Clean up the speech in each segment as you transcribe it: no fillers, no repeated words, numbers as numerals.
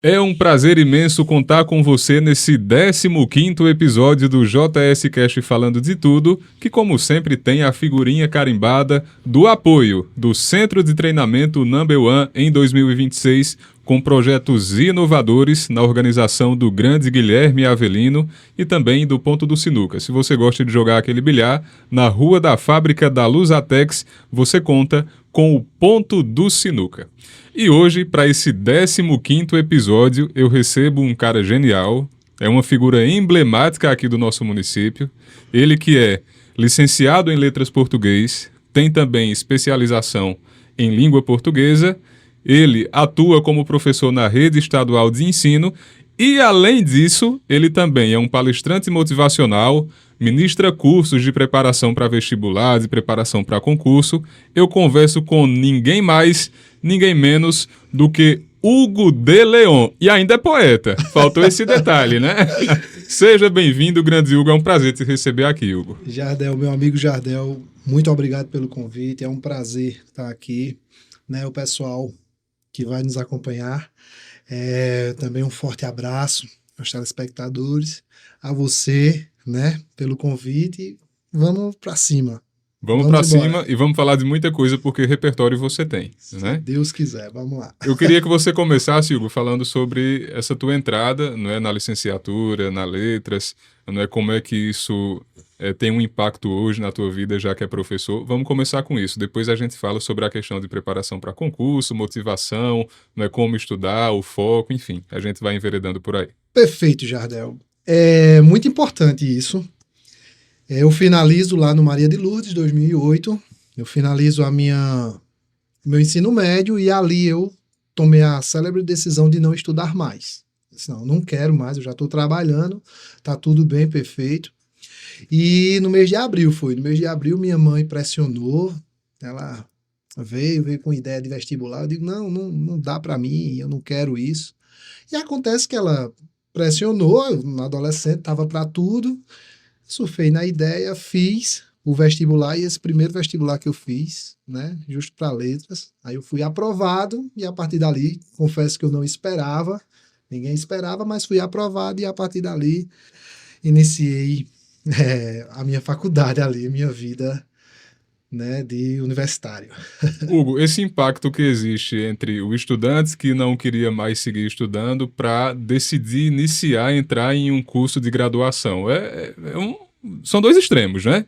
É um prazer imenso contar com você nesse 15º episódio do JS Cast Falando de Tudo, que como sempre tem a figurinha carimbada do apoio do Centro de Treinamento Number One em 2026, com projetos inovadores na organização do grande Guilherme Avelino e também do Ponto do Sinuca. Se você gosta de jogar aquele bilhar, na Rua da Fábrica da Lusatex, você conta com o Ponto do Sinuca. E hoje, para esse 15º episódio, eu recebo um cara genial, é uma figura emblemática aqui do nosso município, ele que é licenciado em Letras Português, tem também especialização em Língua Portuguesa, ele atua como professor na Rede Estadual de Ensino e, além disso, ele também é um palestrante motivacional, ministra cursos de preparação para vestibular, de preparação para concurso. Eu converso com ninguém mais, ninguém menos do que Hugo de Leon. E ainda é poeta. Faltou esse detalhe, né? Seja bem-vindo, grande Hugo. É um prazer te receber aqui, Hugo. Jardel, meu amigo Jardel, muito obrigado pelo convite. É um prazer estar aqui, né? O pessoal que vai nos acompanhar. Também um forte abraço aos telespectadores, a você, né, pelo convite. Vamos para cima. Vamos para cima e vamos falar de muita coisa, porque repertório você tem, né? Se Deus quiser, vamos lá. Eu queria que você começasse, Hugo, falando sobre essa tua entrada, não é, na licenciatura, na letras, não é, como é que isso tem um impacto hoje na tua vida, já que é professor. Vamos começar com isso. Depois a gente fala sobre a questão de preparação para concurso, motivação, não é, como estudar, o foco, enfim. A gente vai enveredando por aí. Perfeito, Jardel. É muito importante isso. Eu finalizo lá no Maria de Lourdes, 2008. Eu finalizo meu ensino médio e ali eu tomei a célebre decisão de não estudar mais. Não quero mais, eu já estou trabalhando, tá tudo bem, perfeito. E no mês de abril minha mãe pressionou, ela veio com ideia de vestibular. Eu digo, não dá para mim, eu não quero isso. E acontece que ela pressionou, eu, adolescente, estava para tudo. Surfei na ideia, fiz o vestibular, e esse primeiro vestibular que eu fiz, né, justo para letras, aí eu fui aprovado, e a partir dali, confesso que eu não esperava, ninguém esperava, mas fui aprovado, e a partir dali iniciei a minha faculdade ali, minha vida, né, de universitário. Hugo, esse impacto que existe entre o estudante que não queria mais seguir estudando para decidir entrar em um curso de graduação, são dois extremos, né?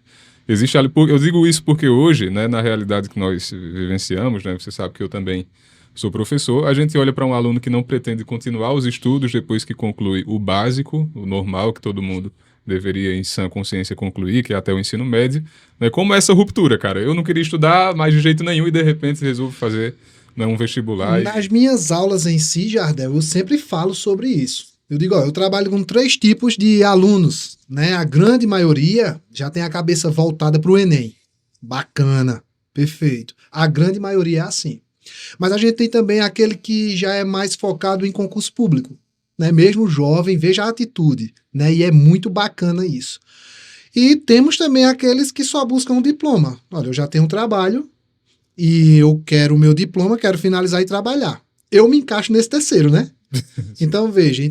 Existe ali, eu digo isso porque hoje, né, na realidade que nós vivenciamos, né, você sabe que eu também sou professor, a gente olha para um aluno que não pretende continuar os estudos depois que conclui o básico, o normal, que todo mundo deveria, em sã consciência, concluir, que é até o ensino médio, né? Como essa ruptura, cara. Eu não queria estudar mais de jeito nenhum e, de repente, resolvo fazer, né, um vestibular. Nas minhas aulas em si, Jardel, eu sempre falo sobre isso. Eu digo, eu trabalho com 3 tipos de alunos, né? A grande maioria já tem a cabeça voltada para o Enem. Bacana, perfeito. A grande maioria é assim. Mas a gente tem também aquele que já é mais focado em concurso público, né? Mesmo jovem, veja a atitude, né? E é muito bacana isso. E temos também aqueles que só buscam um diploma. Olha, eu já tenho um trabalho e eu quero o meu diploma, quero finalizar e trabalhar. Eu me encaixo nesse terceiro, né? Então, veja,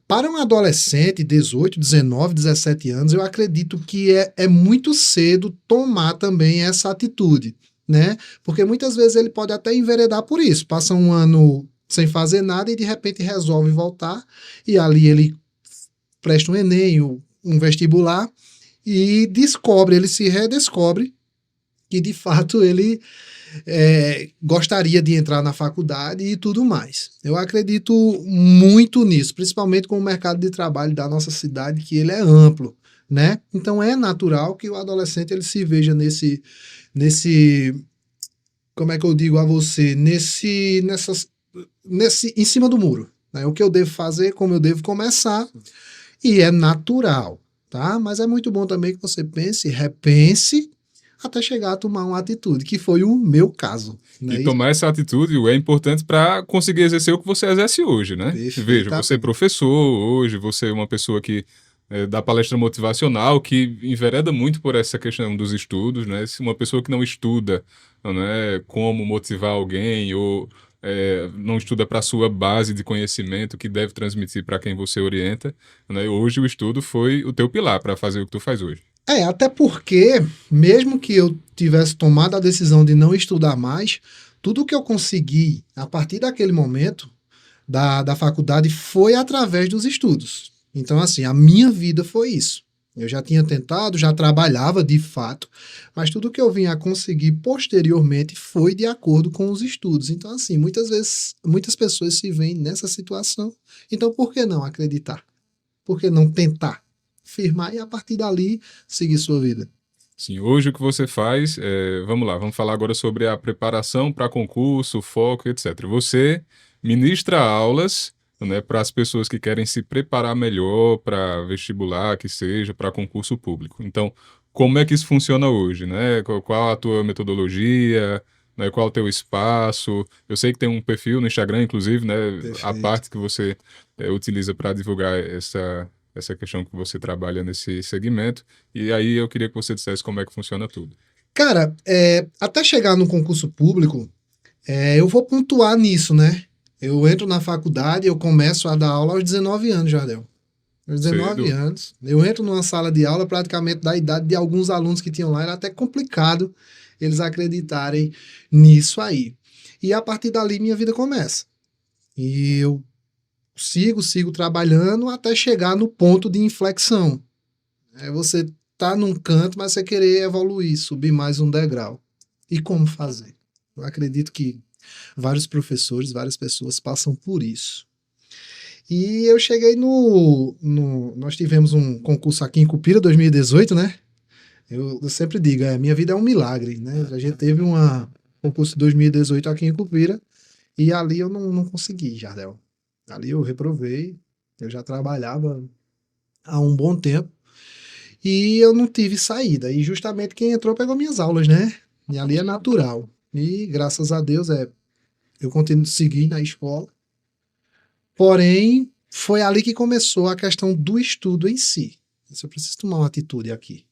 para um adolescente, 18, 19, 17 anos, eu acredito que é muito cedo tomar também essa atitude, né? Porque muitas vezes ele pode até enveredar por isso. Passa um ano sem fazer nada e de repente resolve voltar, e ali ele presta um Enem, um vestibular, e ele se redescobre que de fato ele gostaria de entrar na faculdade e tudo mais. Eu acredito muito nisso, principalmente com o mercado de trabalho da nossa cidade, que ele é amplo, né? Então é natural que o adolescente ele se veja nesse como é que eu digo a você, em cima do muro, né? O que eu devo fazer, como eu devo começar, e é natural, tá? Mas é muito bom também que você repense, até chegar a tomar uma atitude, que foi o meu caso. Né? E tomar essa atitude é importante para conseguir exercer o que você exerce hoje, né? Veja, você é professor hoje, você é uma pessoa que dá palestra motivacional, que envereda muito por essa questão dos estudos, né? Se uma pessoa que não estuda, né, como motivar alguém ou não estuda para a sua base de conhecimento que deve transmitir para quem você orienta, né? Hoje o estudo foi o teu pilar para fazer o que tu faz hoje. Até porque, mesmo que eu tivesse tomado a decisão de não estudar mais, tudo que eu consegui a partir daquele momento da faculdade foi através dos estudos. Então, assim, a minha vida foi isso. Eu já tinha tentado, já trabalhava de fato, mas tudo que eu vinha a conseguir posteriormente foi de acordo com os estudos. Então, assim, muitas vezes, muitas pessoas se veem nessa situação. Então, por que não acreditar? Por que não tentar? Firmar e a partir dali seguir sua vida. Sim, hoje o que você faz, vamos lá, vamos falar agora sobre a preparação para concurso, foco, etc. Você ministra aulas, né, para as pessoas que querem se preparar melhor para vestibular, que seja, para concurso público. Então, como é que isso funciona hoje, né? Qual a tua metodologia, né? Qual o teu espaço? Eu sei que tem um perfil no Instagram, inclusive, né? A Perfeito. parte que você utiliza para divulgar essa questão que você trabalha nesse segmento. E aí eu queria que você dissesse como é que funciona tudo. Cara, até chegar no concurso público, eu vou pontuar nisso, né? Eu entro na faculdade, eu começo a dar aula aos 19 anos, Jardel. Aos 19 Cedo. anos. Eu entro numa sala de aula praticamente da idade de alguns alunos que tinham lá. Era até complicado eles acreditarem nisso aí. E a partir dali minha vida começa. E eu sigo trabalhando até chegar no ponto de inflexão. Você tá num canto, mas você querer evoluir, subir mais um degrau. E como fazer? Eu acredito que vários professores, várias pessoas passam por isso. E eu cheguei Nós tivemos um concurso aqui em Cupira, 2018, né? Eu sempre digo, minha vida é um milagre, né? A gente teve um concurso de 2018 aqui em Cupira e ali eu não consegui, Jardel. Ali eu reprovei, eu já trabalhava há um bom tempo e eu não tive saída. E justamente quem entrou pegou minhas aulas, né? E ali é natural. E graças a Deus eu continuo seguir na escola. Porém, foi ali que começou a questão do estudo em si. Eu preciso tomar uma atitude aqui.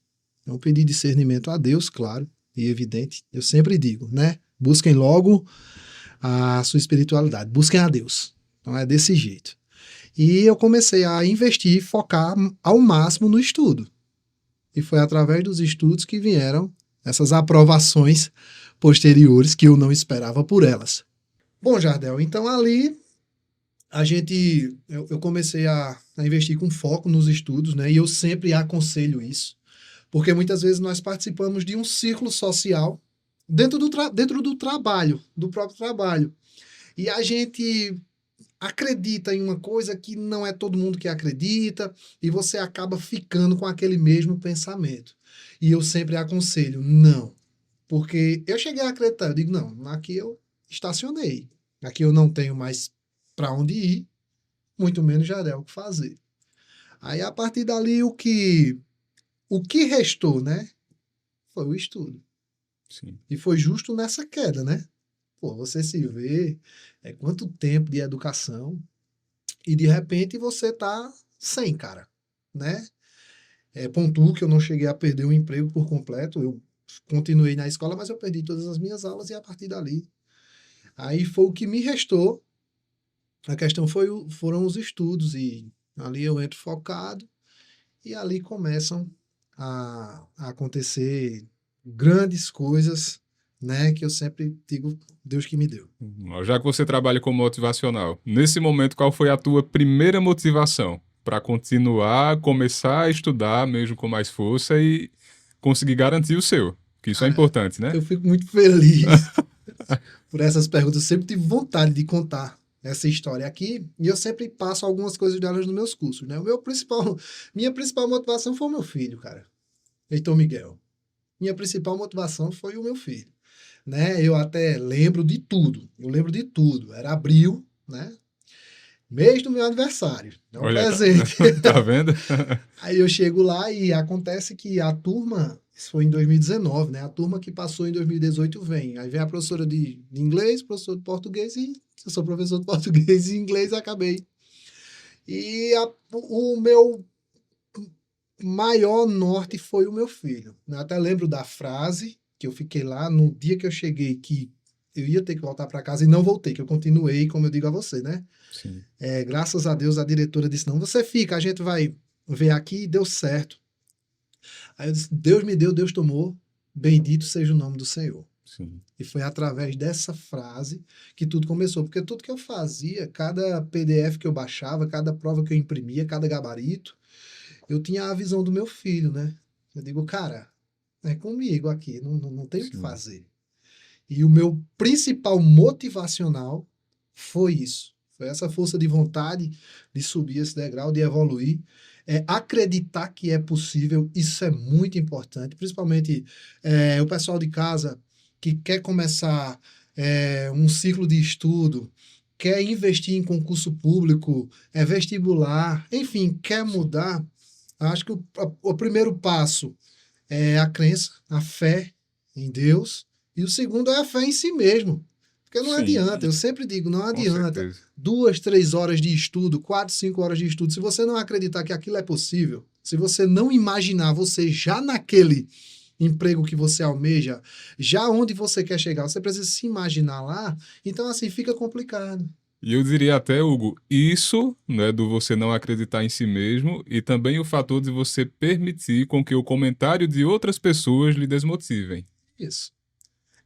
Eu pedi discernimento a Deus, claro, e evidente. Eu sempre digo, né? Busquem logo a sua espiritualidade, busquem a Deus. Então é desse jeito. E eu comecei a investir e focar ao máximo no estudo. E foi através dos estudos que vieram essas aprovações posteriores que eu não esperava por elas. Bom, Jardel, então ali eu comecei a investir com foco nos estudos, né? E eu sempre aconselho isso, porque muitas vezes nós participamos de um círculo social dentro do trabalho, do próprio trabalho. E a gente acredita em uma coisa que não é todo mundo que acredita, e você acaba ficando com aquele mesmo pensamento. E eu sempre aconselho, não. Porque eu cheguei a acreditar, eu digo, não, aqui eu estacionei. Aqui eu não tenho mais para onde ir, muito menos já é o que fazer. Aí a partir dali o que restou, né, foi o estudo. Sim. E foi justo nessa queda, né? Pô, você se vê quanto tempo de educação e de repente você tá sem, cara, né? Pontuo que eu não cheguei a perder o emprego por completo, eu continuei na escola, mas eu perdi todas as minhas aulas e a partir dali. Aí foi o que me restou. A questão foram os estudos e ali eu entro focado e ali começam a acontecer grandes coisas, né? Que eu sempre digo, Deus que me deu. Já que você trabalha com motivacional, nesse momento qual foi a tua primeira motivação para continuar, começar a estudar mesmo com mais força e conseguir garantir o seu? Que isso é Cara, importante, né? eu fico muito feliz por essas perguntas. Eu sempre tive vontade de contar essa história aqui e eu sempre passo algumas coisas delas nos meus cursos, né? Minha principal motivação foi o meu filho, cara. Heitor Miguel. Minha principal motivação foi o meu filho, né? Eu até lembro de tudo. Eu lembro de tudo. Era abril, né? Mês do meu aniversário. É um Olha, tá, presente. tá vendo? Aí eu chego lá e acontece que a turma, isso foi em 2019, né? A turma que passou em 2018 vem. Aí vem a professora de inglês, professor de português e eu sou professor de português e inglês acabei. E o meu maior norte foi o meu filho. Eu até lembro da frase que eu fiquei lá no dia que eu cheguei, que eu ia ter que voltar para casa e não voltei, que eu continuei, como eu digo a você, né? Sim. Graças a Deus, a diretora disse, não, você fica, a gente vai ver aqui e deu certo. Aí eu disse, Deus me deu, Deus tomou, bendito seja o nome do Senhor. Sim. E foi através dessa frase que tudo começou, porque tudo que eu fazia, cada PDF que eu baixava, cada prova que eu imprimia, cada gabarito, eu tinha a visão do meu filho, né? Eu digo, cara, é comigo aqui, não tem o que Sim. fazer. E o meu principal motivacional foi isso. Foi essa força de vontade de subir esse degrau, de evoluir. Acreditar que é possível, isso é muito importante. Principalmente o pessoal de casa que quer começar um ciclo de estudo, quer investir em concurso público, vestibular, enfim, quer mudar. Acho que o primeiro passo é a crença, a fé em Deus, e o segundo é a fé em si mesmo. Porque não Sim, adianta, eu sempre digo, não com adianta. certeza. 2, 3 horas de estudo, 4, 5 horas de estudo, se você não acreditar que aquilo é possível, se você não imaginar você já naquele emprego que você almeja, já onde você quer chegar, você precisa se imaginar lá, então assim fica complicado. E eu diria até, Hugo, isso, né, do você não acreditar em si mesmo e também o fator de você permitir com que o comentário de outras pessoas lhe desmotivem. Isso.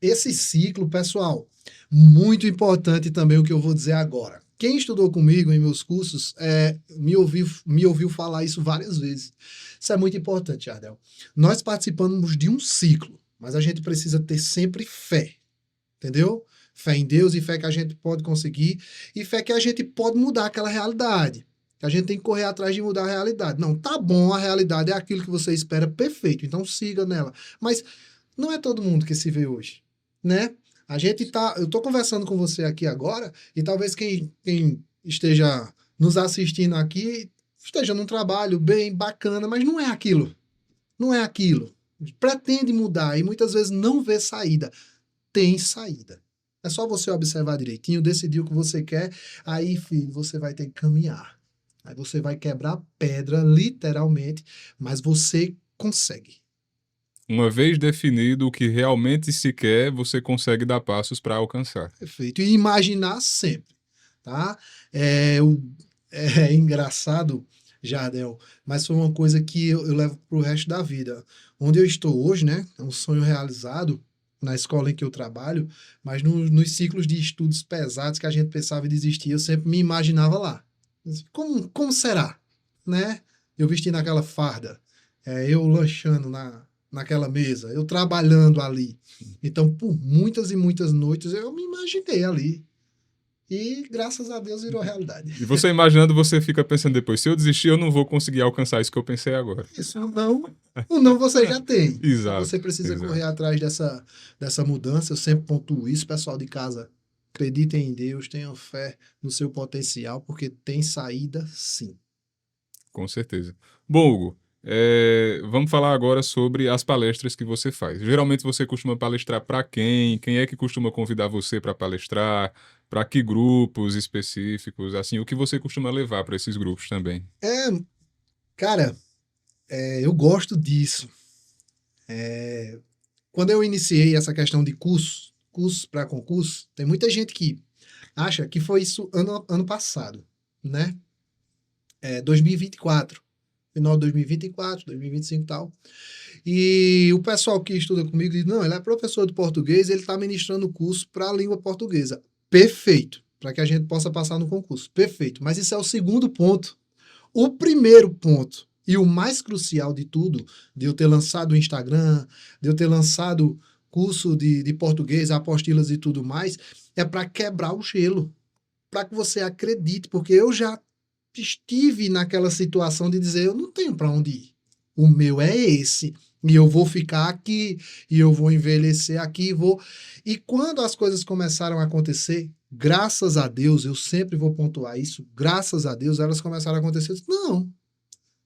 Esse ciclo, pessoal, muito importante também o que eu vou dizer agora. Quem estudou comigo em meus cursos me ouviu falar isso várias vezes. Isso é muito importante, Jardel. Nós participamos de um ciclo, mas a gente precisa ter sempre fé, entendeu? Fé em Deus e fé que a gente pode conseguir e fé que a gente pode mudar aquela realidade. A gente tem que correr atrás de mudar a realidade. Não, tá bom, a realidade é aquilo que você espera, perfeito, então siga nela. Mas não é todo mundo que se vê hoje, né? Eu tô conversando com você aqui agora e talvez quem esteja nos assistindo aqui esteja num trabalho bem bacana, mas não é aquilo. Não é aquilo. Pretende mudar e muitas vezes não vê saída. Tem saída. É só você observar direitinho, decidir o que você quer, aí, filho, você vai ter que caminhar. Aí você vai quebrar pedra, literalmente, mas você consegue. Uma vez definido o que realmente se quer, você consegue dar passos para alcançar. Perfeito. E imaginar sempre, tá? É engraçado, Jardel, mas foi uma coisa que eu levo pro resto da vida. Onde eu estou hoje, né? É um sonho realizado na escola em que eu trabalho, mas nos ciclos de estudos pesados que a gente pensava em desistir, eu sempre me imaginava lá. Como será, né? Eu vestindo aquela farda, eu lanchando naquela mesa, eu trabalhando ali. Então, por muitas e muitas noites, eu me imaginei ali. E, graças a Deus, virou realidade. E você imaginando, você fica pensando depois, se eu desistir, eu não vou conseguir alcançar isso que eu pensei agora. Isso o não você já tem. Então, você Exato, precisa correr exato. atrás dessa mudança. Eu sempre pontuo isso, pessoal de casa. Acreditem em Deus, tenham fé no seu potencial, porque tem saída sim. Com certeza. Bom, Hugo, vamos falar agora sobre as palestras que você faz. Geralmente você costuma palestrar para quem? Quem é que costuma convidar você para palestrar? Para que grupos específicos? Assim, o que você costuma levar para esses grupos também? É, cara, eu gosto disso. Quando eu iniciei essa questão de cursos para concurso, tem muita gente que acha que foi isso ano passado, né? 2024. Final de 2024, 2025 e tal. E o pessoal que estuda comigo diz: não, ele é professor de português, ele está ministrando curso para a língua portuguesa. Perfeito, para que a gente possa passar no concurso. Perfeito. Mas isso é o segundo ponto. O primeiro ponto, e o mais crucial de tudo, de eu ter lançado o Instagram, de eu ter lançado curso de português, apostilas e tudo mais, é para quebrar o gelo. Para que você acredite, porque eu já estive naquela situação de dizer, eu não tenho para onde ir. O meu é esse. E eu vou ficar aqui, e eu vou envelhecer aqui, vou. E quando as coisas começaram a acontecer, graças a Deus, eu sempre vou pontuar isso, graças a Deus, elas começaram a acontecer. Eu disse,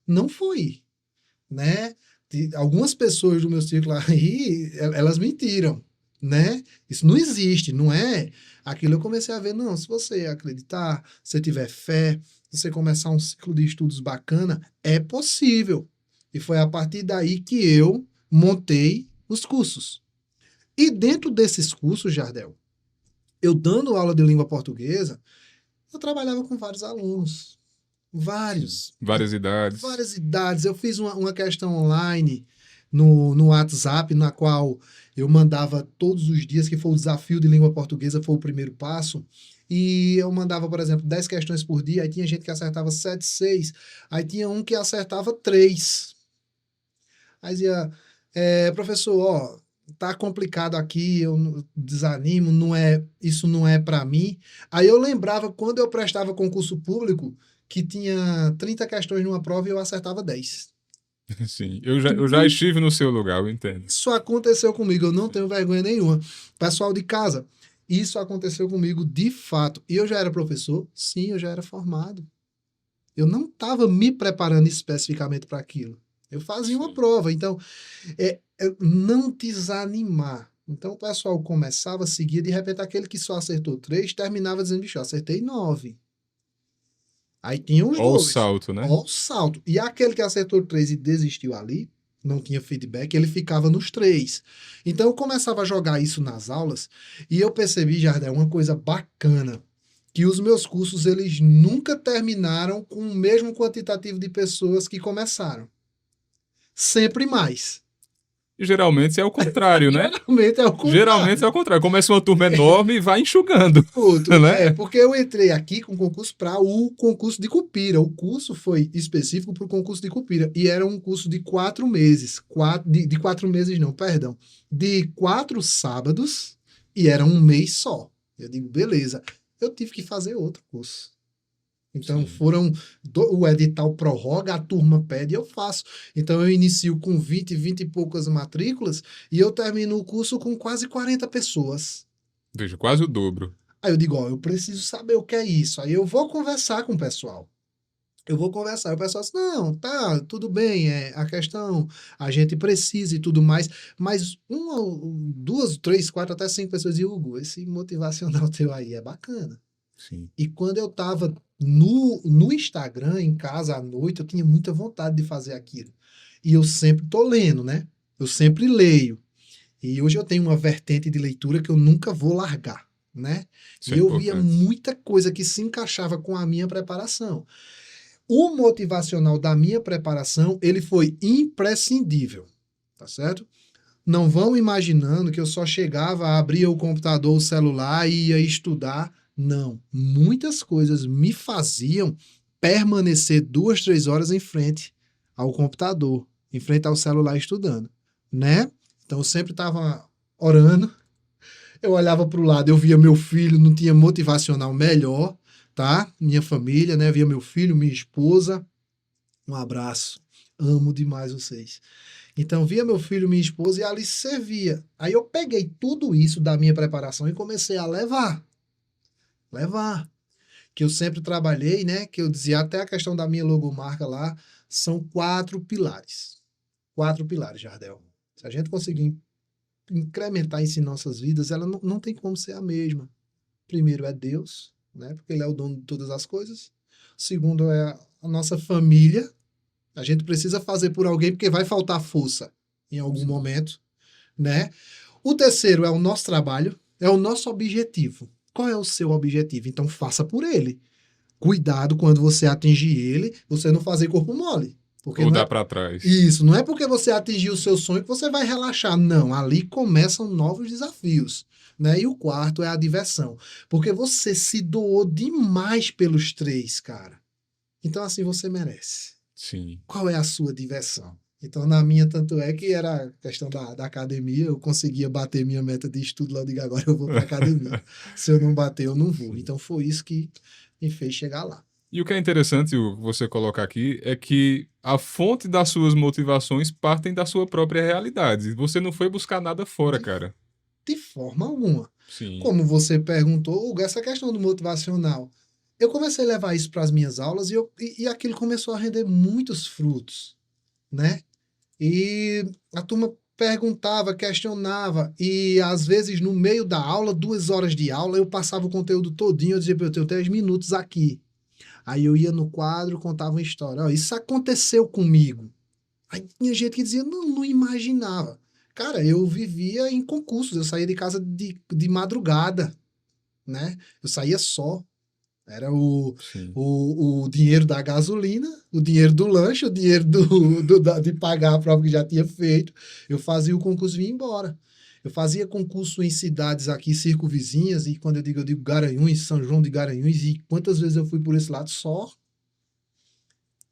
não foi, né? Algumas pessoas do meu círculo aí, elas mentiram, né? Isso não existe, não é? Aquilo eu comecei a ver, não, se você acreditar, se tiver fé, se você começar um ciclo de estudos bacana, é possível. E foi a partir daí que eu montei os cursos. E dentro desses cursos, Jardel, eu dando aula de língua portuguesa, eu trabalhava com vários alunos. Vários. Várias idades. Várias idades. Eu fiz uma questão online no WhatsApp, na qual eu mandava todos os dias, que foi o desafio de língua portuguesa, foi o primeiro passo. E eu mandava, por exemplo, 10 questões por dia, aí tinha gente que acertava 7, 6, aí tinha um que acertava 3. Aí dizia, professor, ó, tá complicado aqui, desanimo, isso não é para mim. Aí eu lembrava quando eu prestava concurso público que tinha 30 questões numa prova e eu acertava 10. Sim, eu já estive no seu lugar, eu entendo. Isso aconteceu comigo, eu não tenho vergonha nenhuma. Pessoal de casa, isso aconteceu comigo de fato. E eu já era professor? Sim, eu já era formado. Eu não estava me preparando especificamente para aquilo. Eu fazia uma prova. Então, não desanimar. Então, o pessoal começava a seguir, de repente, aquele que só acertou 3, terminava dizendo, bicho, eu acertei 9. Aí tinha os Ó o 2. salto, né? Ó o salto. E aquele que acertou 3 e desistiu ali, não tinha feedback, ele ficava nos 3. Então, eu começava a jogar isso nas aulas e eu percebi, Jardel, uma coisa bacana, que os meus cursos, eles nunca terminaram com o mesmo quantitativo de pessoas que começaram. Sempre mais. Geralmente é o contrário, né? Geralmente é o contrário. Geralmente é o contrário. Começa uma turma enorme e vai enxugando. Outro, Né? porque eu entrei aqui com concurso para o concurso de Cupira. O curso foi específico para o concurso de Cupira. E era um curso de 4 meses. De 4 meses, não, perdão. De 4 sábados e era um mês só. Eu digo, beleza. Eu tive que fazer outro curso. Então, o edital prorroga, a turma pede, eu faço. Então, eu inicio com 20 e poucas matrículas e eu termino o curso com quase 40 pessoas. Veja, quase o dobro. Aí eu digo, ó, eu preciso saber o que é isso. Aí eu vou conversar com o pessoal. Eu vou conversar. O pessoal diz, não, tá, tudo bem, a questão, a gente precisa e tudo mais. Mas 1, 2, 3, 4, até 5 pessoas dizem, Hugo, esse motivacional teu aí é bacana. Sim. E quando eu tava no Instagram, em casa, à noite, eu tinha muita vontade de fazer aquilo. E eu sempre tô lendo, né? Eu sempre leio. E hoje eu tenho uma vertente de leitura que eu nunca vou largar, né? Isso E é eu via importante. muita coisa que se encaixava com a minha preparação. O motivacional da minha preparação, ele foi imprescindível, tá certo? Não vão imaginando que eu só chegava, abria o computador, o celular e ia estudar. Não. Muitas coisas me faziam permanecer 2, 3 horas em frente ao computador, em frente ao celular estudando, né? Então eu sempre estava orando, eu olhava para o lado, eu via meu filho, não tinha motivacional melhor, tá? Minha família, né? Via meu filho, minha esposa. Um abraço. Amo demais vocês. Então, via meu filho, minha esposa e ali servia. Aí eu peguei tudo isso da minha preparação e comecei a levar. Levar. Que eu sempre trabalhei, né? Que eu dizia até a questão da minha logomarca lá, são 4 pilares. 4 pilares, Jardel. Se a gente conseguir incrementar isso em nossas vidas, ela não tem como ser a mesma. Primeiro é Deus, né? Porque Ele é o dono de todas as coisas. Segundo é a nossa família. A gente precisa fazer por alguém porque vai faltar força em algum momento, né? O terceiro é o nosso trabalho, é o nosso objetivo. Qual é o seu objetivo? Então faça por ele. Cuidado quando você atingir ele, você não fazer corpo mole. Porque Ou não dá é pra trás. isso, não é porque você atingiu o seu sonho que você vai relaxar. Não, ali começam novos desafios. Né? E o quarto é a diversão. Porque você se doou demais pelos 3, cara. Então, assim, você merece. Sim. Qual é a sua diversão? Então, na minha, tanto é que era a questão da academia, eu conseguia bater minha meta de estudo, lá eu digo, agora eu vou para academia. Se eu não bater, eu não vou. Então, foi isso que me fez chegar lá. E o que é interessante você colocar aqui é que a fonte das suas motivações partem da sua própria realidade. Você não foi buscar nada fora, cara. De forma alguma. Sim. Como você perguntou, Hugo, essa questão do motivacional, eu comecei a levar isso para as minhas aulas e aquilo começou a render muitos frutos, né? E a turma perguntava, questionava, e às vezes no meio da aula, 2 horas de aula, eu passava o conteúdo todinho, eu dizia, eu tenho 10 minutos aqui. Aí eu ia no quadro, contava uma história. Ó, isso aconteceu comigo. Aí tinha gente que dizia, não imaginava. Cara, eu vivia em concursos, eu saía de casa de madrugada. né? Eu saía só. Era o, Sim. o, o dinheiro da gasolina, o dinheiro do lanche, o dinheiro de pagar a prova que já tinha feito. Eu fazia o concurso e ia embora. Eu fazia concurso em cidades aqui circunvizinhas, e quando eu digo Garanhuns, São João de Garanhuns, e quantas vezes eu fui por esse lado só?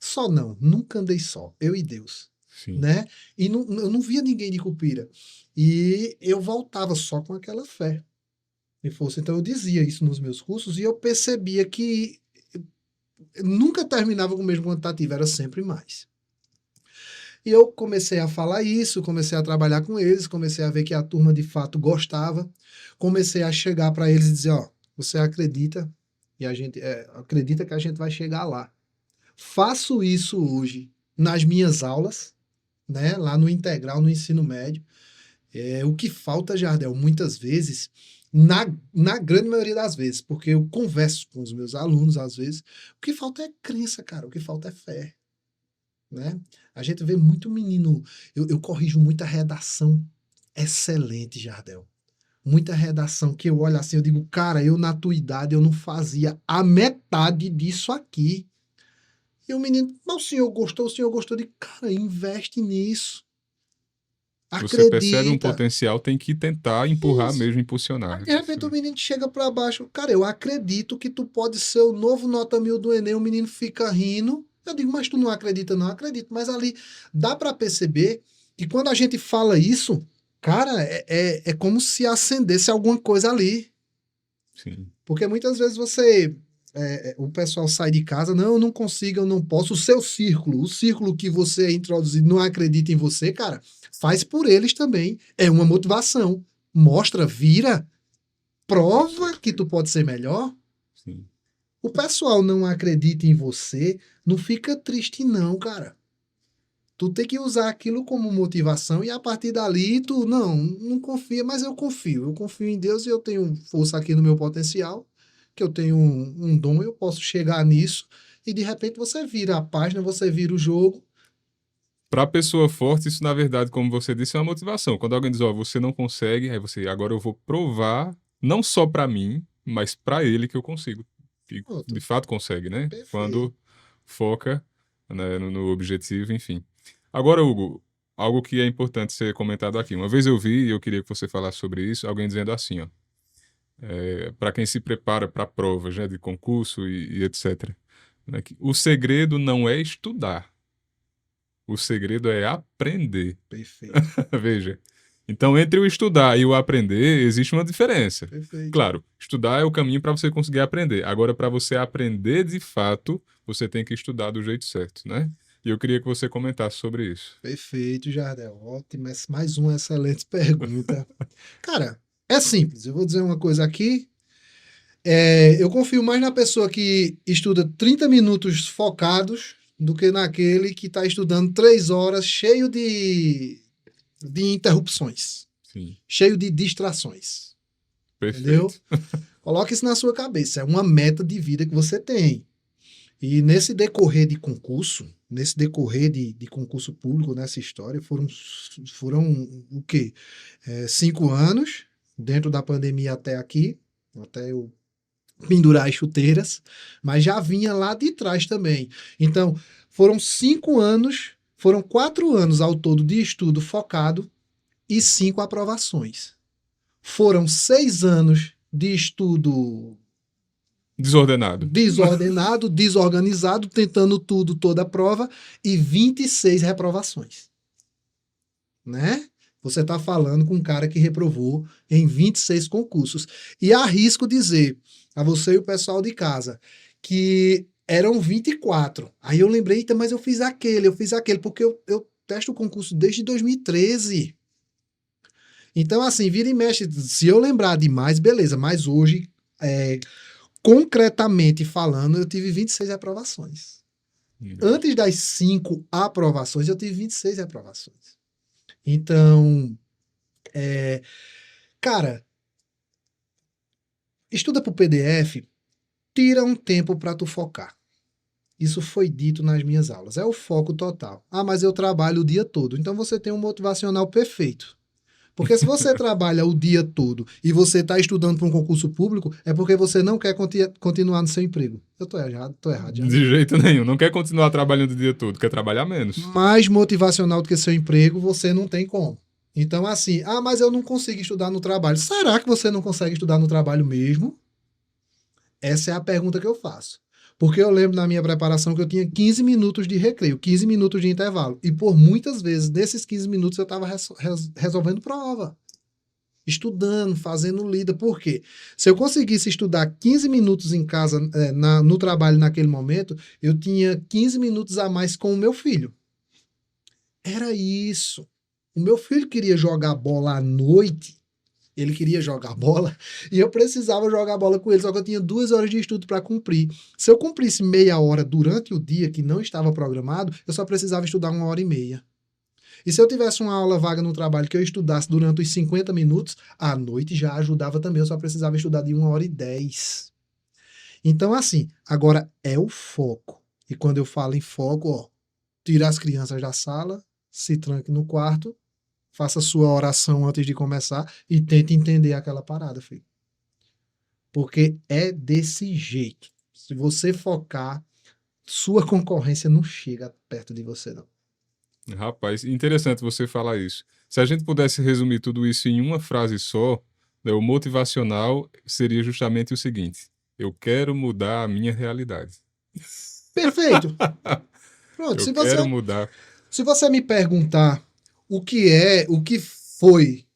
Só não, nunca andei só, eu e Deus, Sim. né? E não, eu não via ninguém de Cupira. E eu voltava só com aquela fé. E fosse, então eu dizia isso nos meus cursos e eu percebia que eu nunca terminava com o mesmo quantitativo, era sempre mais. E eu comecei a falar isso, comecei a trabalhar com eles, comecei a ver que a turma de fato gostava, comecei a chegar para eles e dizer, ó, você acredita e a gente acredita que a gente vai chegar lá. Faço isso hoje nas minhas aulas, né, lá no integral, no ensino médio. O que falta, Jardel, muitas vezes, na grande maioria das vezes, porque eu converso com os meus alunos às vezes, o que falta é crença, cara, o que falta é fé, né? A gente vê muito menino, eu corrijo muita redação excelente, Jardel. Muita redação que eu olho assim, eu digo, cara, eu na tua idade eu não fazia a metade disso aqui. E o menino, mas o senhor gostou de, cara, investe nisso. Você percebe um Acredita. potencial, tem que tentar empurrar Isso. mesmo, Aí, impulsionar. de repente o menino chega pra baixo. Cara, eu acredito que tu pode ser o novo nota 1000 do Enem. O menino fica rindo. Eu digo, mas tu não acredita? Não acredito. Mas ali dá pra perceber que quando a gente fala isso, cara, é como se acendesse alguma coisa ali. Sim. Porque muitas vezes o pessoal sai de casa, não, eu não consigo, eu não posso. O círculo que você é introduzido não acredita em você, cara, faz por eles também. É uma motivação. Mostra, vira, prova que tu pode ser melhor. Sim. O pessoal não acredita em você, não fica triste não, cara. Tu tem que usar aquilo como motivação e a partir dali tu, não confia, mas eu confio. Eu confio em Deus e eu tenho força aqui no meu potencial, que eu tenho um dom, eu posso chegar nisso e de repente você vira a página, você vira o jogo. Para a pessoa forte, isso na verdade, como você disse, é uma motivação. Quando alguém diz, ó, você não consegue, aí você, agora eu vou provar, não só para mim, mas para ele que eu consigo. E de Pronto, fato consegue, né? perfeito. Quando foca, né, no objetivo, enfim. Agora, Hugo, algo que é importante ser comentado aqui. Uma vez eu vi, e eu queria que você falasse sobre isso, alguém dizendo assim, ó, para quem se prepara para provas, né, de concurso e etc., né, que o segredo não é estudar, o segredo é aprender. Perfeito, Veja. Então, entre o estudar e o aprender, existe uma diferença. perfeito, Claro, estudar é o caminho para você conseguir aprender. Agora, para você aprender de fato, você tem que estudar do jeito certo, né? E eu queria que você comentasse sobre isso. perfeito, Jardel. Ótimo, mais uma excelente pergunta. Cara, é simples, eu vou dizer uma coisa aqui. Eu confio mais na pessoa que estuda 30 minutos focados do que naquele que está estudando 3 horas cheio de interrupções, Sim, cheio de distrações. Entendeu? perfeito. Coloque isso na sua cabeça. É uma meta de vida que você tem. E nesse decorrer de concurso, nesse decorrer de concurso público, nessa história, foram o quê? 5 anos, dentro da pandemia até aqui, até eu pendurar as chuteiras, mas já vinha lá de trás também. Então, foram 5 anos, foram 4 anos ao todo de estudo focado e 5 aprovações. Foram 6 anos de estudo Desordenado. desordenado, desorganizado, tentando tudo, toda a prova, e 26 reprovações. Né? Você está falando com um cara que reprovou em 26 concursos. E arrisco dizer a você e o pessoal de casa que eram 24. Aí eu lembrei, mas eu fiz aquele, porque eu testo o concurso desde 2013. Então, assim, vira e mexe. Se eu lembrar demais, beleza, mas hoje, concretamente falando, eu tive 26 aprovações. Antes das 5 aprovações, eu tive 26 aprovações. Então, cara, estuda pro PDF, tira um tempo para tu focar. Isso foi dito nas minhas aulas. É o foco total. Ah, mas eu trabalho o dia todo. Então você tem um motivacional perfeito. Porque se você trabalha o dia todo e você está estudando para um concurso público, é porque você não quer continuar no seu emprego. Eu estou errado, já. De jeito nenhum. Não quer continuar trabalhando o dia todo, quer trabalhar menos. Mais motivacional do que seu emprego, você não tem como. Então, assim, mas eu não consigo estudar no trabalho. Será que você não consegue estudar no trabalho mesmo? Essa é a pergunta que eu faço. Porque eu lembro na minha preparação que eu tinha 15 minutos de recreio, 15 minutos de intervalo. E por muitas vezes, nesses 15 minutos, eu estava resolvendo prova. Estudando, fazendo lida. Por quê? Se eu conseguisse estudar 15 minutos em casa, no trabalho naquele momento, eu tinha 15 minutos a mais com o meu filho. Era isso. O meu filho queria jogar bola à noite. Ele queria jogar bola e eu precisava jogar bola com ele, só que eu tinha 2 horas de estudo para cumprir. Se eu cumprisse meia hora durante o dia, que não estava programado, eu só precisava estudar 1h30. E se eu tivesse uma aula vaga no trabalho que eu estudasse durante os 50 minutos, à noite já ajudava também, eu só precisava estudar de 1h10. Então, assim, agora é o foco. E quando eu falo em foco, tira as crianças da sala, se tranque no quarto, faça sua oração antes de começar e tente entender aquela parada, filho. Porque é desse jeito. Se você focar, sua concorrência não chega perto de você, não. Rapaz, interessante você falar isso. Se a gente pudesse resumir tudo isso em uma frase só, né, o motivacional seria justamente o seguinte: eu quero mudar a minha realidade. Perfeito. Pronto, Eu quero mudar. Se você me perguntar o que foi,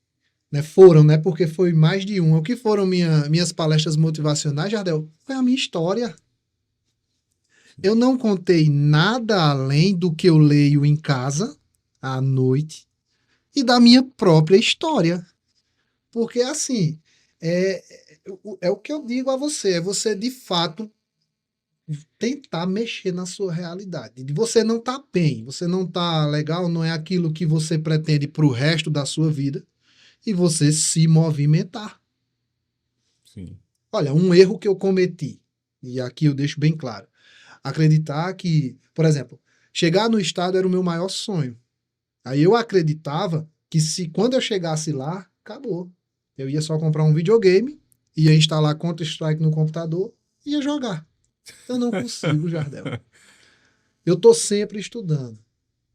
né, foram, né, porque foi mais de um, o que foram minhas palestras motivacionais, Jardel, foi a minha história. Eu não contei nada além do que eu leio em casa, à noite, e da minha própria história. Porque, assim, é o que eu digo a você, é você, de fato, tentar mexer na sua realidade. Você não tá bem, você não tá legal, não é aquilo que você pretende para o resto da sua vida, e você se movimentar. Sim. Olha, um erro que eu cometi, e aqui eu deixo bem claro, acreditar que, por exemplo, chegar no estado era o meu maior sonho. Aí eu acreditava que quando eu chegasse lá, acabou. Eu ia só comprar um videogame, ia instalar Counter-Strike no computador e ia jogar. Eu não consigo, Jardel. Eu tô sempre estudando.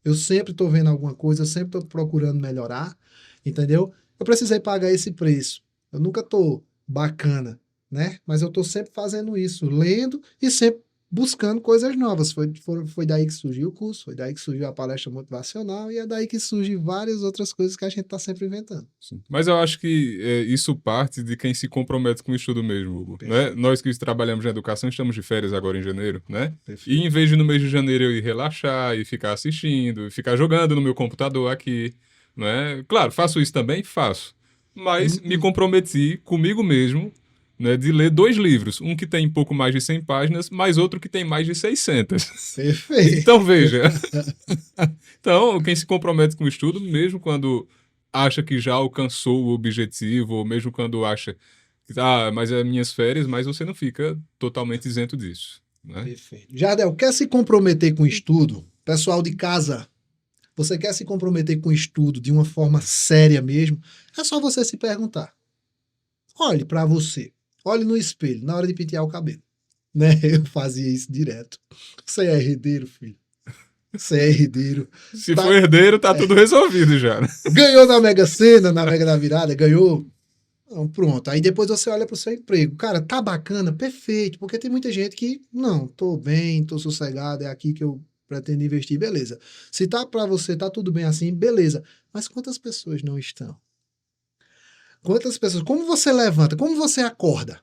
Eu sempre tô vendo alguma coisa, eu sempre tô procurando melhorar, entendeu? Eu precisei pagar esse preço. Eu nunca tô bacana, né? Mas eu tô sempre fazendo isso, lendo e sempre buscando coisas novas. Foi daí que surgiu o curso, foi daí que surgiu a palestra motivacional e é daí que surgem várias outras coisas que a gente está sempre inventando. Sim. Mas eu acho que isso parte de quem se compromete com o estudo mesmo, Hugo. Né? Nós que trabalhamos na educação estamos de férias agora em janeiro, né? Perfeito. E em vez de no mês de janeiro eu ir relaxar e ficar assistindo, e ficar jogando no meu computador aqui, né? Claro, faço isso também? Faço. Mas me comprometi comigo mesmo, né, de ler 2 livros. Um que tem pouco mais de 100 páginas, mais outro que tem mais de 600. Perfeito. Então, veja. Então, quem se compromete com o estudo, mesmo quando acha que já alcançou o objetivo, ou mesmo quando acha que, mas é minhas férias, mas você não fica totalmente isento disso. Né? Perfeito. Jardel, quer se comprometer com o estudo? Pessoal de casa, você quer se comprometer com o estudo de uma forma séria mesmo? É só você se perguntar. Olhe para você. Olhe no espelho na hora de pentear o cabelo. Né? Eu fazia isso direto. Você é herdeiro, filho. Você é herdeiro. Se for herdeiro, tá tudo resolvido já. Né? Ganhou na Mega Sena, na Mega da Virada, ganhou. Não, pronto. Aí depois você olha pro seu emprego. Cara, tá bacana, perfeito. Porque tem muita gente que, não, tô bem, tô sossegado, é aqui que eu pretendo investir, beleza. Se tá para você, tá tudo bem assim, beleza. Mas quantas pessoas não estão? Quantas pessoas? Como você levanta? Como você acorda?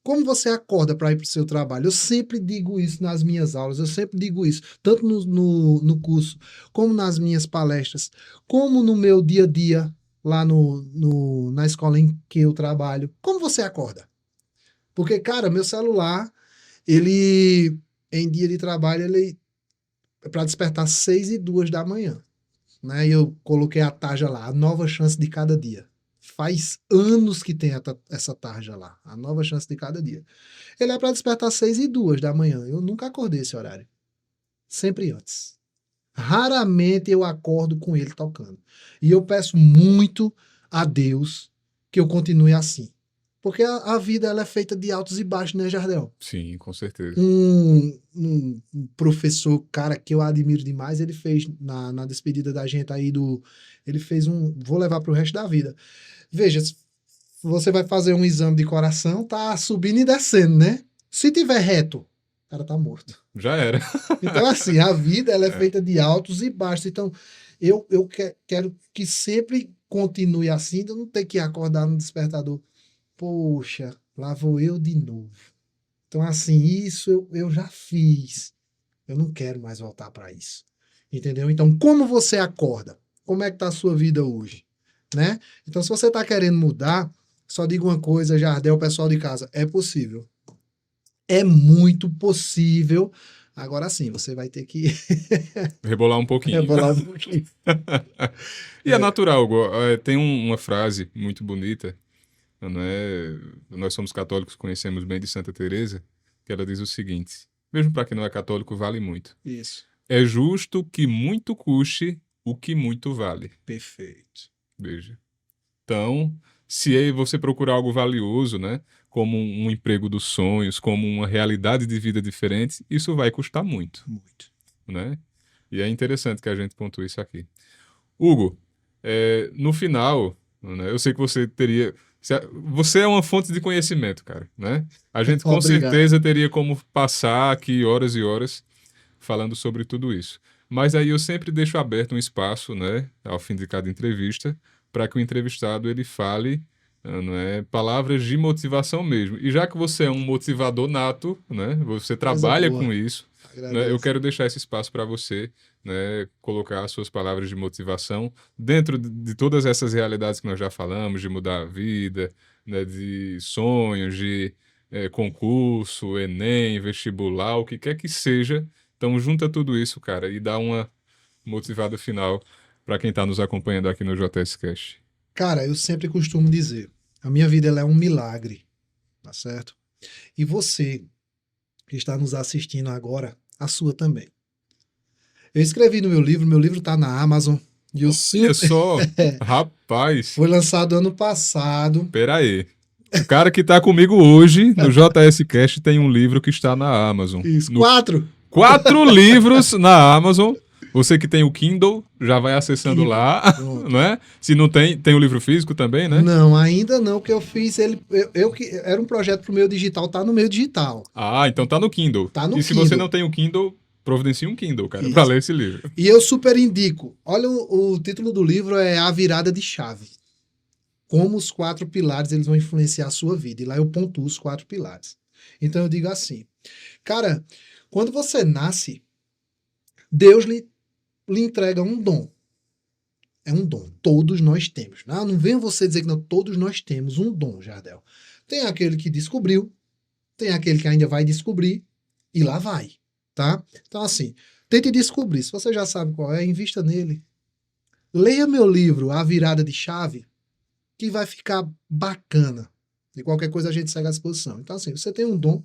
Como você acorda para ir para o seu trabalho? Eu sempre digo isso nas minhas aulas, eu sempre digo isso, tanto no curso, como nas minhas palestras, como no meu dia a dia, lá na escola em que eu trabalho. Como você acorda? Porque, cara, meu celular, ele, em dia de trabalho, ele é para despertar 6h02 da manhã. Né? E eu coloquei a tarja lá, a nova chance de cada dia. Faz anos que tem essa tarja lá. A nova chance de cada dia. Ele é para despertar 6h02 da manhã. Eu nunca acordei esse horário. Sempre antes. Raramente eu acordo com ele tocando. E eu peço muito a Deus que eu continue assim. Porque a vida ela é feita de altos e baixos, né, Jardel? Sim, com certeza. Um professor, cara, que eu admiro demais, ele fez na despedida da gente aí ele fez vou levar pro resto da vida. Veja, se você vai fazer um exame de coração, tá subindo e descendo, né? Se tiver reto, o cara tá morto. Já era. Então, assim, a vida ela é feita de altos e baixos. Então, eu quero que sempre continue assim, de eu não ter que acordar no despertador. Poxa, lá vou eu de novo. Então, assim, isso eu já fiz. Eu não quero mais voltar para isso. Entendeu? Então, como você acorda? Como é que tá a sua vida hoje? Né? Então, se você está querendo mudar, só diga uma coisa, Jardel, pessoal de casa, é possível. É muito possível. Agora sim, você vai ter que Rebolar um pouquinho. rebolar um pouquinho. E é natural, tem uma frase muito bonita, não é? Nós somos católicos, conhecemos bem de Santa Teresa, que ela diz o seguinte, mesmo para quem não é católico, vale muito. Isso. É justo que muito custe o que muito vale. Perfeito. Veja. Então, se você procurar algo valioso, né, como um emprego dos sonhos, como uma realidade de vida diferente, isso vai custar muito, Muito. né? E é interessante que a gente pontue isso aqui. Hugo, no final, né, eu sei que você teria... Você é uma fonte de conhecimento, cara, né? A gente com Obrigado. certeza teria como passar aqui horas e horas falando sobre tudo isso. Mas aí eu sempre deixo aberto um espaço, né, ao fim de cada entrevista, para que o entrevistado ele fale, não é, palavras de motivação mesmo. E já que você é um motivador nato, né, você trabalha boa. com isso, né, eu quero deixar esse espaço para você, né, colocar as suas palavras de motivação dentro de todas essas realidades que nós já falamos, de mudar a vida, né, de sonhos, de concurso, Enem, vestibular, o que quer que seja. Então junta tudo isso, cara, e dá uma motivada final para quem está nos acompanhando aqui no JS Cash. Cara, eu sempre costumo dizer, a minha vida ela é um milagre, tá certo? E você que está nos assistindo agora, a sua também. Eu escrevi no meu livro está na Amazon. E Olha só, rapaz, foi lançado ano passado. pera aí. O cara que está comigo hoje no JS Cash tem um livro que está na Amazon. Isso, No 4. 4 livros na Amazon. Você que tem o Kindle, já vai acessando Kindle, lá, pronto. né? Se não tem, tem o livro físico também, né? Não, ainda não, que eu fiz ele. Eu que era um projeto pro meu digital, tá no meu digital. Ah, então tá no Kindle. Tá no E se Kindle. você não tem o Kindle, providencie um Kindle, cara, Isso. para ler esse livro. E eu super indico. Olha, o título do livro é A Virada de Chave. Como os 4 pilares eles vão influenciar a sua vida. E lá eu pontuo os 4 pilares. Então eu digo assim, cara, quando você nasce, Deus lhe entrega um dom. É um dom. Todos nós temos. Não venha você dizer que não. Todos nós temos um dom, Jardel. Tem aquele que descobriu, tem aquele que ainda vai descobrir, e lá vai, tá? Então, assim, tente descobrir. Se você já sabe qual é, invista nele. Leia meu livro, A Virada de Chave, que vai ficar bacana. E qualquer coisa a gente segue à disposição. Então, assim, você tem um dom.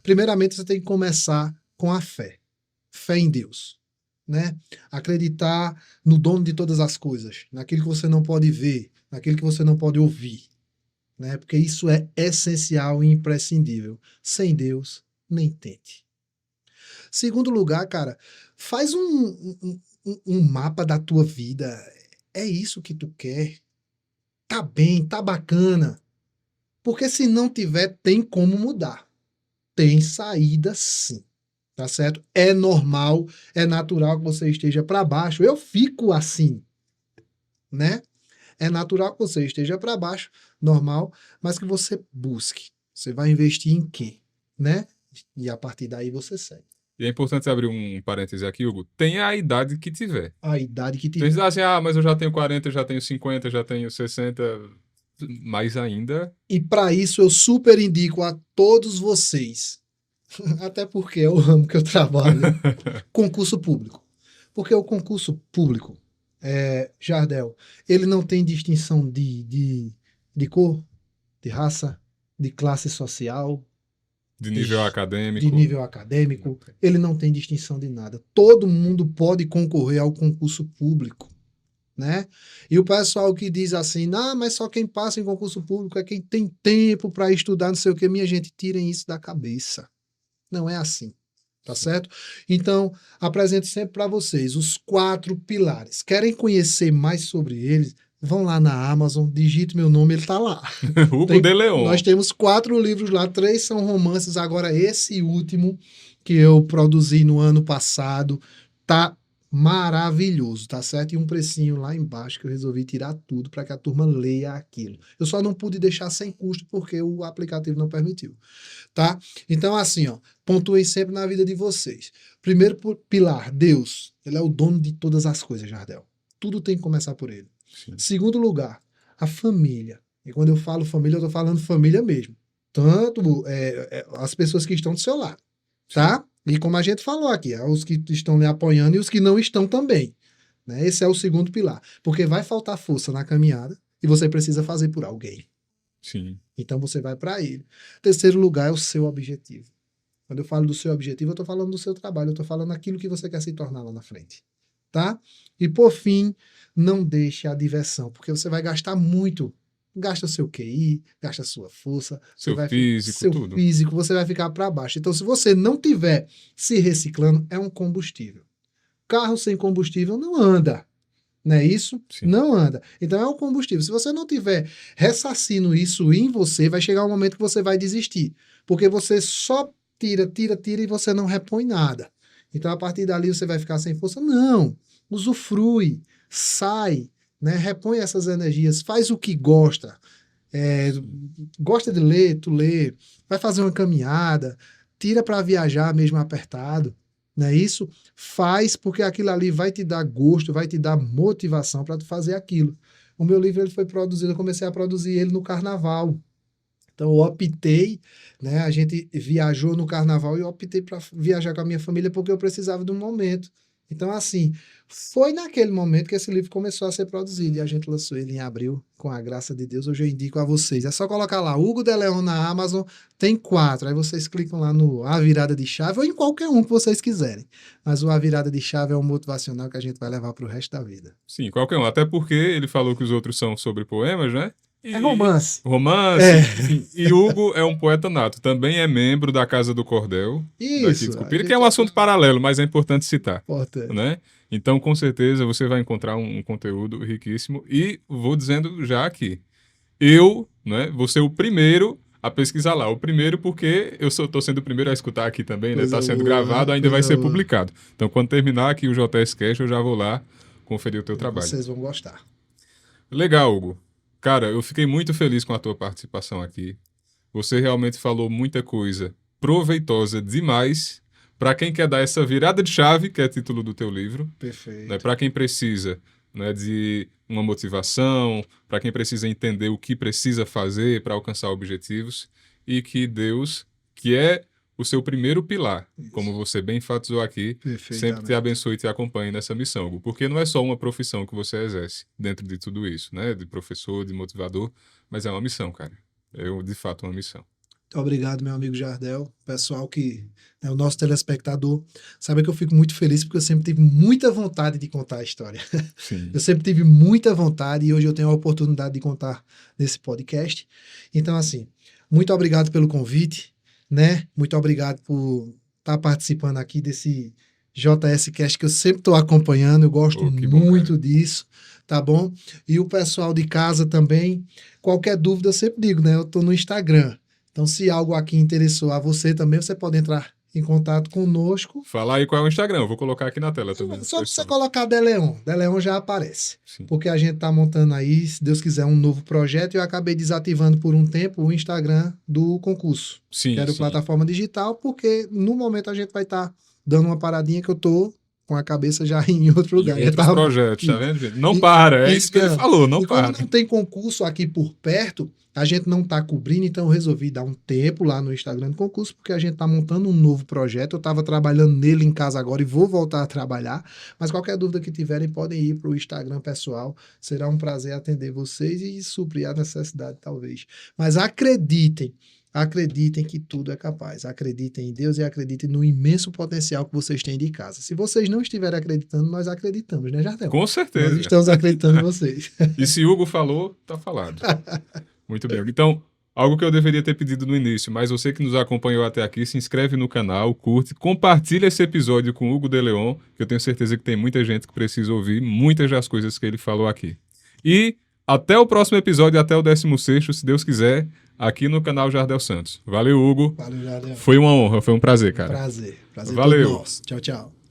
Primeiramente, você tem que começar com a fé. Fé em Deus. Né? Acreditar no dono de todas as coisas, naquilo que você não pode ver, naquilo que você não pode ouvir, né? Porque isso é essencial e imprescindível. Sem Deus, nem tente. Segundo lugar, cara, faz um mapa da tua vida. É isso que tu quer? Tá bem, tá bacana. Porque se não tiver, tem como mudar. Tem saída sim. Tá certo? É normal, é natural que você esteja para baixo. Eu fico assim, né? É natural que você esteja para baixo, normal, mas que você busque. Você vai investir em quê, né? E a partir daí você segue. E é importante abrir um parêntese aqui, Hugo. Tenha a idade que tiver. A idade que Tem tiver. gente assim, mas eu já tenho 40, já tenho 50, já tenho 60, mais ainda. E para isso eu super indico a todos vocês, até porque é o ramo que eu trabalho, concurso público. Porque o concurso público, Jardel, ele não tem distinção de cor, de raça, de classe social, De nível acadêmico. de nível acadêmico. Ele não tem distinção de nada. Todo mundo pode concorrer ao concurso público. né? E o pessoal que diz assim, não, mas só quem passa em concurso público é quem tem tempo para estudar, não sei o que, minha gente, tirem isso da cabeça. Não é assim, tá certo? Então, apresento sempre para vocês os 4 pilares. Querem conhecer mais sobre eles? Vão lá na Amazon, digite meu nome, ele tá lá. Hugo de Leon. Nós temos 4 livros lá, 3 são romances. Agora, esse último que eu produzi no ano passado tá maravilhoso, tá certo? E um precinho lá embaixo que eu resolvi tirar tudo para que a turma leia aquilo. Eu só não pude deixar sem custo porque o aplicativo não permitiu, tá? Então, assim, ó, pontuem sempre na vida de vocês. Primeiro pilar, Deus. Ele é o dono de todas as coisas, Jardel. Tudo tem que começar por ele. Sim. Segundo lugar, a família. E quando eu falo família, eu tô falando família mesmo. Tanto as pessoas que estão do seu lado, tá? E como a gente falou aqui, os que estão lhe apoiando e os que não estão também. Né? Esse é o segundo pilar. Porque vai faltar força na caminhada e você precisa fazer por alguém. Sim. Então você vai para ele. Terceiro lugar é o seu objetivo. Quando eu falo do seu objetivo, eu estou falando do seu trabalho, eu estou falando daquilo que você quer se tornar lá na frente. Tá? E por fim, não deixe a diversão, porque você vai gastar muito. Gasta o seu QI, gasta a sua força, Seu você físico, seu tudo. físico, você vai ficar para baixo. Então, se você não tiver se reciclando, é um combustível. Carro sem combustível não anda. Não é isso? Sim. Não anda. Então é o combustível. Se você não tiver ressarcindo isso em você, vai chegar um momento que você vai desistir. Porque você só tira e você não repõe nada. Então a partir dali você vai ficar sem força? Não. Usufrui, sai, né? Repõe essas energias, faz o que gosta. Gosta de ler, tu lê, vai fazer uma caminhada, tira para viajar mesmo apertado. Não é isso? Faz porque aquilo ali vai te dar gosto, vai te dar motivação para tu fazer aquilo. O meu livro ele foi produzido, eu comecei a produzir ele no carnaval. Então eu optei, né? A gente viajou no carnaval e eu optei para viajar com a minha família porque eu precisava de um momento. Então, assim, foi naquele momento que esse livro começou a ser produzido e a gente lançou ele em abril, com a graça de Deus. Hoje eu indico a vocês. É só colocar lá, Hugo de Leon na Amazon, tem 4. Aí vocês clicam lá no A Virada de Chave ou em qualquer um que vocês quiserem. Mas o A Virada de Chave é um motivacional que a gente vai levar para o resto da vida. Sim, qualquer um. Até porque ele falou que os outros são sobre poemas, né? É romance. Romance. É. Enfim. E Hugo é um poeta nato. Também é membro da Casa do Cordel, daqui Isso. de Cupira, que é um assunto paralelo, mas é importante citar. Importante. Né? Então, com certeza, você vai encontrar um conteúdo riquíssimo. E vou dizendo já aqui, eu, né, vou ser o primeiro a pesquisar lá. O primeiro porque eu estou sendo o primeiro a escutar aqui também, né? Está sendo gravado, ainda vai ser publicado. Então, quando terminar aqui o JS Cash, eu já vou lá conferir o teu trabalho. Vocês vão gostar. Legal, Hugo. Cara, eu fiquei muito feliz com a tua participação aqui. Você realmente falou muita coisa proveitosa demais para quem quer dar essa virada de chave, que é o título do teu livro. Perfeito. Né? Para quem precisa, né, de uma motivação, para quem precisa entender o que precisa fazer para alcançar objetivos e que Deus, que é o seu primeiro pilar, como você bem enfatizou aqui, sempre te abençoe e te acompanhe nessa missão, Hugo, porque não é só uma profissão que você exerce dentro de tudo isso, né? De professor, de motivador, mas é uma missão, cara. É de fato uma missão. Muito obrigado, meu amigo Jardel. Pessoal que é o nosso telespectador, sabe que eu fico muito feliz porque eu sempre tive muita vontade de contar a história. Sim. Eu sempre tive muita vontade e hoje eu tenho a oportunidade de contar nesse podcast. Então, assim, muito obrigado pelo convite, né? Muito obrigado por estar participando aqui desse JS Cast que eu sempre estou acompanhando, eu gosto muito disso, tá bom? E o pessoal de casa também, qualquer dúvida eu sempre digo, né? Eu estou no Instagram. Então, se algo aqui interessou a você também, você pode entrar em contato conosco. Fala aí qual é o Instagram, eu vou colocar aqui na tela também. Só você colocar Deleon já aparece. Sim. Porque a gente está montando aí, se Deus quiser, um novo projeto e eu acabei desativando por um tempo o Instagram do concurso. Sim, que era plataforma digital, porque no momento a gente vai estar dando uma paradinha que eu tô com a cabeça já em outro lugar. Em outros projetos, tá vendo, gente? Não para, é isso que ele falou, não para. Como não tem concurso aqui por perto, a gente não está cobrindo, então eu resolvi dar um tempo lá no Instagram do concurso, porque a gente está montando um novo projeto. Eu estava trabalhando nele em casa agora e vou voltar a trabalhar. Mas qualquer dúvida que tiverem, podem ir para o Instagram pessoal. Será um prazer atender vocês e suprir a necessidade, talvez. Mas acreditem acreditem que tudo é capaz. Acreditem em Deus e acreditem no imenso potencial que vocês têm de casa. Se vocês não estiverem acreditando, nós acreditamos, né, Jardel? Com certeza. Nós estamos acreditando em vocês. E se Hugo falou, tá falado. Muito bem. Então, algo que eu deveria ter pedido no início, mas você que nos acompanhou até aqui, se inscreve no canal, curte, compartilha esse episódio com o Hugo de Leon, que eu tenho certeza que tem muita gente que precisa ouvir muitas das coisas que ele falou aqui. E até o próximo episódio, até o 16º, se Deus quiser, aqui no canal Jardel Santos. Valeu, Hugo. Valeu, Jardel. Foi uma honra, foi um prazer, cara. Prazer. Prazer Valeu. todo nosso. Tchau, tchau.